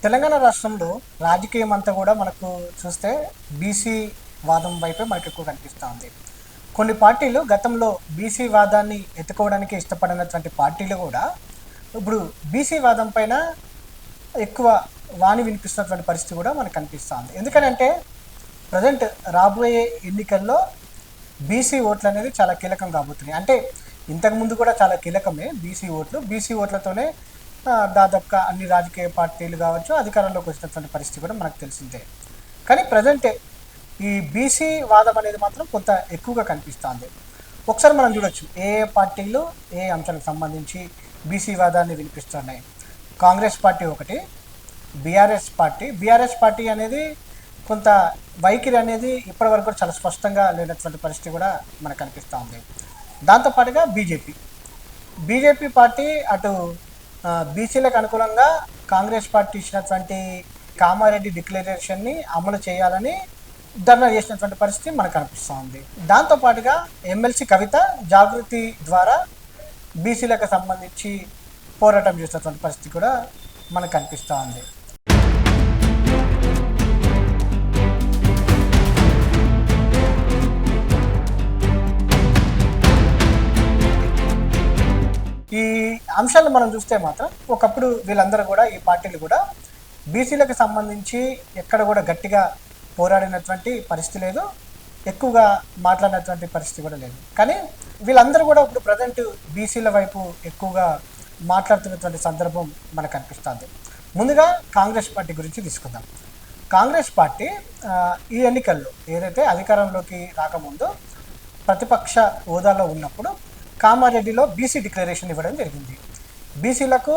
తెలంగాణ రాష్ట్రంలో రాజకీయం అంతా కూడా మనకు చూస్తే బీసీ వాదం వైపే మనకు ఎక్కువ కనిపిస్తూ ఉంది. కొన్ని పార్టీలు గతంలో బీసీ వాదాన్ని ఎత్తుకోవడానికి ఇష్టపడినటువంటి పార్టీలు కూడా ఇప్పుడు బీసీ వాదం పైన ఎక్కువ వాణి వినిపిస్తున్నటువంటి పరిస్థితి కూడా మనకు కనిపిస్తూ ఉంది. ఎందుకనంటే ప్రజెంట్ రాబోయే ఎన్నికల్లో బీసీ ఓట్లు అనేది చాలా కీలకం కాబోతున్నాయి. అంటే ఇంతకుముందు కూడా చాలా కీలకమే బీసీ ఓట్లు. బీసీ ఓట్లతోనే దాదాపుగా అన్ని రాజకీయ పార్టీలు కావచ్చు అధికారంలోకి వచ్చినటువంటి పరిస్థితి కూడా మనకు తెలిసిందే. కానీ ప్రజెంట్ ఈ బీసీ వాదం అనేది మాత్రం కొంత ఎక్కువగా కనిపిస్తుంది. ఒకసారి మనం చూడొచ్చు ఏ ఏ పార్టీలు ఏ అంశాలకు సంబంధించి బీసీ వాదాన్ని వినిపిస్తున్నాయి. కాంగ్రెస్ పార్టీ ఒకటి, బీఆర్ఎస్ పార్టీ అనేది కొంత వైఖరి అనేది ఇప్పటివరకు కూడా చాలా స్పష్టంగా లేనటువంటి పరిస్థితి కూడా మనకు కనిపిస్తూ ఉంది. దాంతోపాటుగా బీజేపీ పార్టీ అటు బీసీలకు అనుకూలంగా కాంగ్రెస్ పార్టీ ఇచ్చినటువంటి కామారెడ్డి డిక్లరేషన్ని అమలు చేయాలని ధర్నా చేసినటువంటి పరిస్థితి మనకు కనిపిస్తూ ఉంది. దాంతోపాటుగా ఎమ్మెల్సీ కవిత జాగృతి ద్వారా బీసీలకు సంబంధించి పోరాటం చేసినటువంటి పరిస్థితి కూడా మనకు కనిపిస్తూ ఉంది. ఈ అంశాలను మనం చూస్తే మాత్రం ఒకప్పుడు వీళ్ళందరూ కూడా ఈ పార్టీలు కూడా బీసీలకు సంబంధించి ఎక్కడ కూడా గట్టిగా పోరాడినటువంటి పరిస్థితి లేదు, ఎక్కువగా మాట్లాడినటువంటి పరిస్థితి కూడా లేదు. కానీ వీళ్ళందరూ కూడా ఇప్పుడు ప్రజెంట్ బీసీల వైపు ఎక్కువగా మాట్లాడుతున్నటువంటి సందర్భం మనకు అనిపిస్తుంది. ముందుగా కాంగ్రెస్ పార్టీ గురించి తీసుకుందాం. కాంగ్రెస్ పార్టీ ఈ ఎన్నికల్లో ఏదైతే అధికారంలోకి రాకముందు ప్రతిపక్ష హోదాలో ఉన్నప్పుడు కామారెడ్డిలో బీసీ డిక్లరేషన్ ఇవ్వడం జరిగింది. బీసీలకు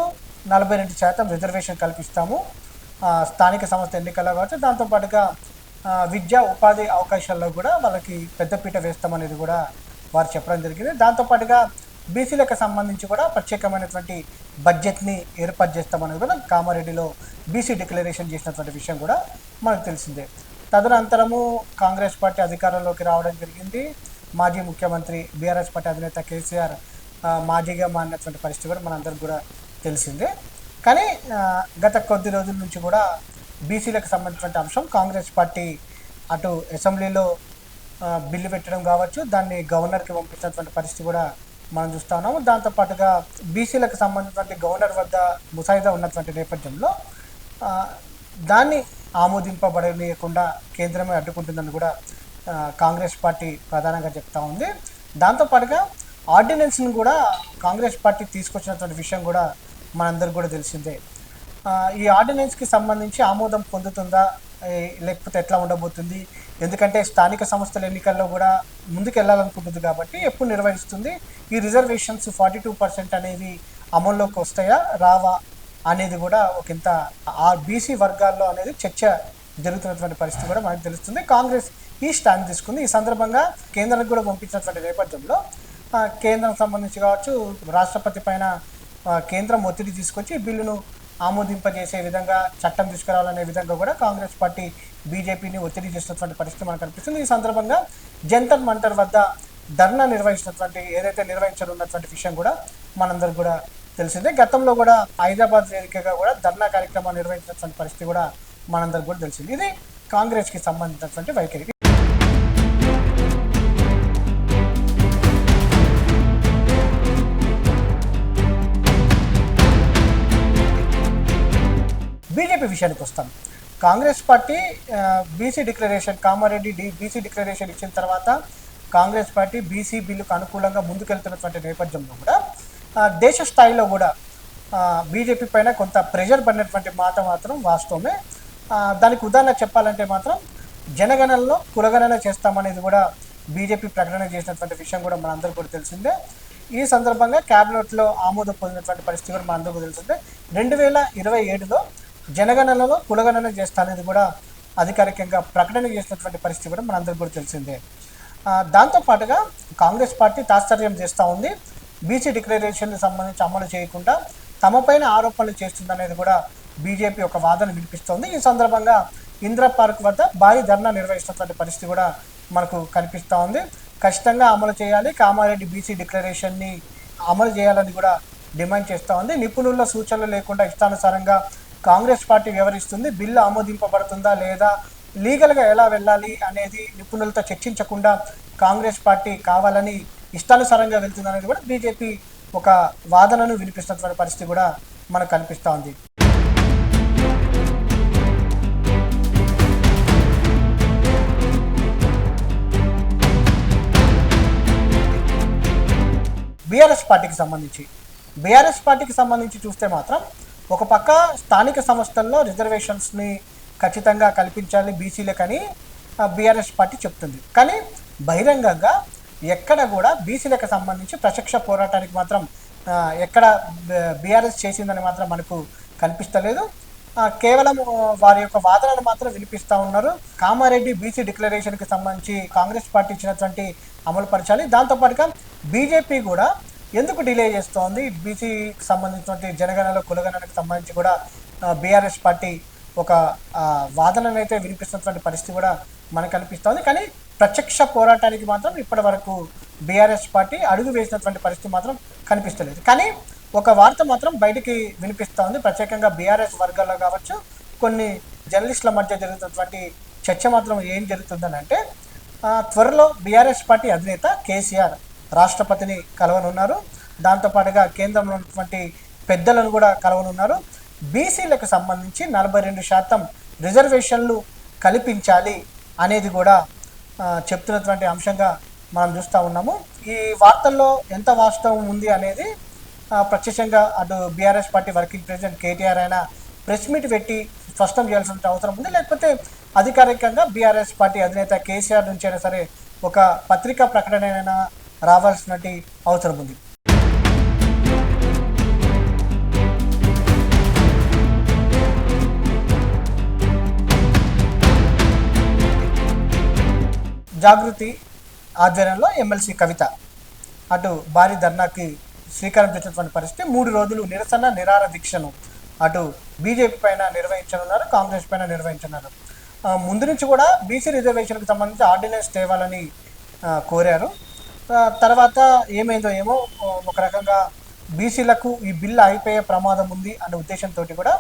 42% రిజర్వేషన్ కల్పిస్తాము, స్థానిక సంస్థ ఎన్నికల్లో కావచ్చు, దాంతోపాటుగా విద్యా ఉపాధి అవకాశాల్లో కూడా వాళ్ళకి పెద్దపీట వేస్తామనేది కూడా వారు చెప్పడం జరిగింది. దాంతోపాటుగా బీసీలకు సంబంధించి కూడా ప్రత్యేకమైనటువంటి బడ్జెట్ని ఏర్పాటు చేస్తామనేది కూడా కామారెడ్డిలో బీసీ డిక్లరేషన్ చేసినటువంటి విషయం కూడా మనకు తెలిసిందే. తదనంతరము కాంగ్రెస్ పార్టీ అధికారంలోకి రావడం జరిగింది. మాజీ ముఖ్యమంత్రి బీఆర్ఎస్ పార్టీ అధినేత కేసీఆర్ మాజీగా మారినటువంటి పరిస్థితి కూడా మనందరికి కూడా తెలిసిందే. కానీ గత కొద్ది రోజుల నుంచి కూడా బీసీలకు సంబంధించినటువంటి అంశం కాంగ్రెస్ పార్టీ అటు అసెంబ్లీలో బిల్లు పెట్టడం కావచ్చు, దాన్ని గవర్నర్కి పంపించినటువంటి పరిస్థితి కూడా మనం చూస్తూ ఉన్నాము. దాంతోపాటుగా బీసీలకు సంబంధించినటువంటి గవర్నర్ వద్ద ముసాయిదా ఉన్నటువంటి నేపథ్యంలో దాన్ని ఆమోదింపబడనీయకుండా కేంద్రమే అడ్డుకుంటుందని కూడా కాంగ్రెస్ పార్టీ ప్రధానంగా చెప్తా ఉంది. దాంతోపాటుగా ఆర్డినెన్స్ని కూడా కాంగ్రెస్ పార్టీ తీసుకొచ్చినటువంటి విషయం కూడా మనందరికి కూడా తెలిసిందే. ఈ ఆర్డినెన్స్కి సంబంధించి ఆమోదం పొందుతుందా లేకపోతే ఎట్లా ఉండబోతుంది, ఎందుకంటే స్థానిక సంస్థల ఎన్నికల్లో కూడా ముందుకు వెళ్ళాలనుకుంటుంది కాబట్టి ఎప్పుడు నిర్వహిస్తుంది, ఈ రిజర్వేషన్స్ 42% అనేవి అమల్లోకి వస్తాయా రావా అనేది కూడా ఒకంత ఆ బీసీ వర్గాల్లో అనేది చర్చ జరుగుతున్నటువంటి పరిస్థితి కూడా మనకు తెలుస్తుంది. కాంగ్రెస్ ఈ స్టాండ్ తీసుకుంది. ఈ సందర్భంగా కేంద్రానికి కూడా పంపించినటువంటి నేపథ్యంలో కేంద్రం సంబంధించి కావచ్చు రాష్ట్రపతి పైన కేంద్రం ఒత్తిడి తీసుకొచ్చి బిల్లును ఆమోదింపజేసే విధంగా చట్టం తీసుకురావాలనే విధంగా కూడా కాంగ్రెస్ పార్టీ బీజేపీని ఒత్తిడి చేసినటువంటి పరిస్థితి మనకు కనిపిస్తుంది. ఈ సందర్భంగా జంతర్ మంతర్ వద్ద ధర్నా నిర్వహించనున్నటువంటి విషయం కూడా మనందరికి కూడా తెలిసిందే. గతంలో కూడా హైదరాబాద్ వేదికగా కూడా ధర్నా కార్యక్రమాన్ని నిర్వహించినటువంటి పరిస్థితి కూడా మనందరికి కూడా తెలిసింది. ఇది కాంగ్రెస్కి సంబంధించినటువంటి వైఖరి. బీజేపీ విషయానికి వస్తాం. Congress party BC declaration BC declaration ఇచ్చిన తర్వాత కాంగ్రెస్ పార్టీ బీసీ బిల్లుకు అనుకూలంగా ముందుకెళ్తున్నటువంటి నేపథ్యంలో కూడా దేశ స్థాయిలో కూడా బీజేపీ పైన కొంత ప్రెషర్ పడినటువంటి మాట మాత్రం వాస్తవమే. దానికి ఉదాహరణ చెప్పాలంటే మాత్రం జనగణనలో కులగణన చేస్తామనేది కూడా బీజేపీ ప్రకటన చేసినటువంటి విషయం కూడా మనందరికీ కూడా తెలిసిందే. ఈ సందర్భంగా క్యాబినెట్లో ఆమోదం పొందినటువంటి పరిస్థితి కూడా మనందరికీ తెలిసిందే. 2027లో జనగణనలో కులగణన చేస్తానేది కూడా అధికారికంగా ప్రకటన చేసినటువంటి పరిస్థితి కూడా మనందరికీ కూడా తెలిసిందే. దాంతోపాటుగా కాంగ్రెస్ పార్టీ తాత్సర్యం చేస్తూ ఉంది. బీసీ డిక్లరేషన్కి సంబంధించి అమలు చేయకుండా తమపైన ఆరోపణలు చేస్తుందనేది కూడా బీజేపీ ఒక వాదన వినిపిస్తోంది. ఈ సందర్భంగా ఇందిరా పార్క్ వద్ద భారీ ధర్నా నిర్వహిస్తున్నటువంటి పరిస్థితి కూడా మనకు కనిపిస్తూ ఉంది. ఖచ్చితంగా అమలు చేయాలి, కామారెడ్డి బీసీ డిక్లరేషన్ని అమలు చేయాలని కూడా డిమాండ్ చేస్తూ ఉంది. నిపుణుల సూచనలు లేకుండా ఇష్టానుసారంగా కాంగ్రెస్ పార్టీ వ్యవహరిస్తుంది, బిల్లు ఆమోదింపబడుతుందా లేదా, లీగల్గా ఎలా వెళ్ళాలి అనేది నిపుణులతో చర్చించకుండా కాంగ్రెస్ పార్టీ కావాలని ఇష్టానుసారంగా వెళ్తుంది అనేది కూడా బీజేపీ ఒక వాదనను వినిపిస్తున్నటువంటి పరిస్థితి కూడా మనకు కనిపిస్తూ ఉంది. బీఆర్ఎస్ పార్టీకి సంబంధించి చూస్తే మాత్రం ఒక పక్క స్థానిక సంస్థల్లో రిజర్వేషన్స్ని ఖచ్చితంగా కల్పించాలి బీసీలకని బీఆర్ఎస్ పార్టీ చెప్తుంది. కానీ బహిరంగంగా ఎక్కడ కూడా బీసీలకు సంబంధించి ప్రత్యక్ష పోరాటానికి మాత్రం ఎక్కడ బీఆర్ఎస్ చేసిందని మాత్రం మనకు కనిపిస్తలేదు. కేవలం వారి యొక్క వాదనను మాత్రం వినిపిస్తూ ఉన్నారు. కామారెడ్డి బీసీ డిక్లరేషన్కి సంబంధించి కాంగ్రెస్ పార్టీ ఇచ్చినటువంటి అమలు పరచాలి, దాంతోపాటుగా బీజేపీ కూడా ఎందుకు డిలే చేస్తోంది, బీసీకి సంబంధించినటువంటి జనగణన కులగణనకు సంబంధించి కూడా బీఆర్ఎస్ పార్టీ ఒక వాదనను అయితే వినిపిస్తున్నటువంటి పరిస్థితి కూడా మనకు కనిపిస్తోంది. కానీ ప్రత్యక్ష పోరాటానికి మాత్రం ఇప్పటి వరకు బీఆర్ఎస్ పార్టీ అడుగు వేసినటువంటి పరిస్థితి మాత్రం కనిపిస్తలేదు. కానీ ఒక వార్త మాత్రం బయటికి వినిపిస్తోంది, ప్రత్యేకంగా బీఆర్ఎస్ వర్గాల్లో కావచ్చు, కొన్ని జర్నలిస్టుల మధ్య జరుగుతున్నటువంటి చర్చ మాత్రం ఏం జరుగుతుందని అంటే, త్వరలో బీఆర్ఎస్ పార్టీ అధినేత కేసీఆర్ రాష్ట్రపతిని కలవనున్నారు, దాంతోపాటుగా కేంద్రంలో ఉన్నటువంటి పెద్దలను కూడా కలవనున్నారు. బీసీలకు సంబంధించి 42% రిజర్వేషన్లు కల్పించాలి అనేది కూడా చెప్తున్నటువంటి అంశంగా మనం చూస్తూ ఉన్నాము. ఈ వార్తల్లో ఎంత వాస్తవం ఉంది అనేది ప్రత్యక్షంగా అటు BRS party working president KTR అయినా ప్రెస్ మీట్ పెట్టి స్పష్టం చేయాల్సిన అవసరం ఉంది, లేకపోతే అధికారికంగా బీఆర్ఎస్ పార్టీ అధినేత కేసీఆర్ నుంచి అయినా సరే ఒక పత్రికా ప్రకటన అయినా రావాల్సినటువంటి అవసరం ఉంది. జాగృతి ఆధ్వర్యంలో ఎమ్మెల్సీ కవిత అటు భారీ ధర్నాకి శ్రీకారం చుట్టినటువంటి పరిస్థితి. 3 రోజులు నిరసన నిరాహార దీక్షను అటు బీజేపీ పైన నిర్వహించనున్నారు, కాంగ్రెస్ పైన నిర్వహించనున్నారు. ముందు నుంచి కూడా బీసీ రిజర్వేషన్కి సంబంధించి ఆర్డినెన్స్ తేవాలని కోరారు. తర్వాత ఏమైందో ఏమో, ఒక రకంగా బీసీలకు ఈ బిల్లు అయిపోయే ప్రమాదం ఉంది అనే ఉద్దేశంతో కూడా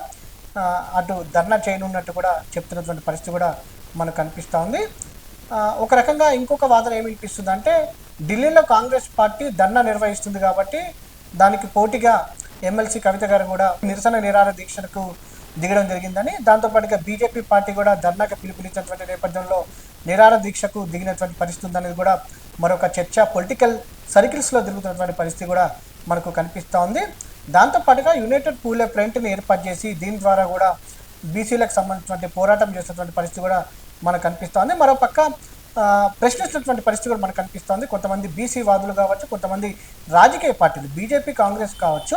అటు ధర్నా చేయనున్నట్టు కూడా చెప్తున్నటువంటి పరిస్థితి కూడా మనకు కనిపిస్తూ ఉంది. ఒక రకంగా ఇంకొక వాదన ఏమి వినిపిస్తుంది అంటే, ఢిల్లీలో కాంగ్రెస్ పార్టీ ధర్నా నిర్వహిస్తుంది కాబట్టి దానికి పోటీగా ఎమ్మెల్సీ కవిత గారు కూడా నిరసన నిరాహార దీక్షకు దిగడం జరిగిందని, దాంతోపాటుగా బీజేపీ పార్టీ కూడా ధర్నాకి పిలుపునిచ్చినటువంటి నేపథ్యంలో నిరాహార దీక్షకు దిగినటువంటి పరిస్థితి ఉందనేది కూడా మరొక చర్చ పొలిటికల్ సర్కిల్స్లో తిరుగుతున్నటువంటి పరిస్థితి కూడా మనకు కనిపిస్తూ ఉంది. దాంతోపాటుగా యునైటెడ్ పూలే ఫ్రంట్ని ఏర్పాటు చేసి దీని ద్వారా కూడా బీసీలకు సంబంధించినటువంటి పోరాటం చేస్తున్నటువంటి పరిస్థితి కూడా మనకు కనిపిస్తోంది. మరోపక్క ప్రశ్నిస్తున్నటువంటి పరిస్థితి కూడా మనకు కనిపిస్తోంది. కొంతమంది బీసీ వాదులు కావచ్చు, కొంతమంది రాజకీయ పార్టీలు బీజేపీ కాంగ్రెస్ కావచ్చు,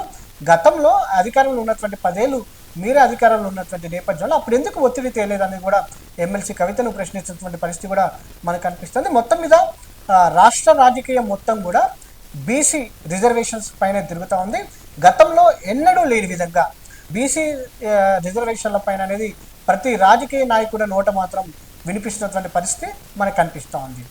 గతంలో అధికారంలో ఉన్నటువంటి 10 ఏళ్ళు మీరే అధికారంలో ఉన్నటువంటి నేపథ్యంలో అప్పుడు ఎందుకు ఒత్తిడి తేలేదని కూడా ఎమ్మెల్సీ కవితను ప్రశ్నిస్తున్నటువంటి పరిస్థితి కూడా మనకు కనిపిస్తుంది. మొత్తం మీద రాష్ట్ర రాజకీయం మొత్తం కూడా బీసీ రిజర్వేషన్స్ పైన తిరుగుతూ ఉంది. గతంలో ఎన్నడూ లేని విధంగా బీసీ రిజర్వేషన్ల పైన అనేది ప్రతి రాజకీయ నాయకుడి నోట మాత్రం వినిపిస్తున్నటువంటి పరిస్థితి మనకు కనిపిస్తూ ఉంది.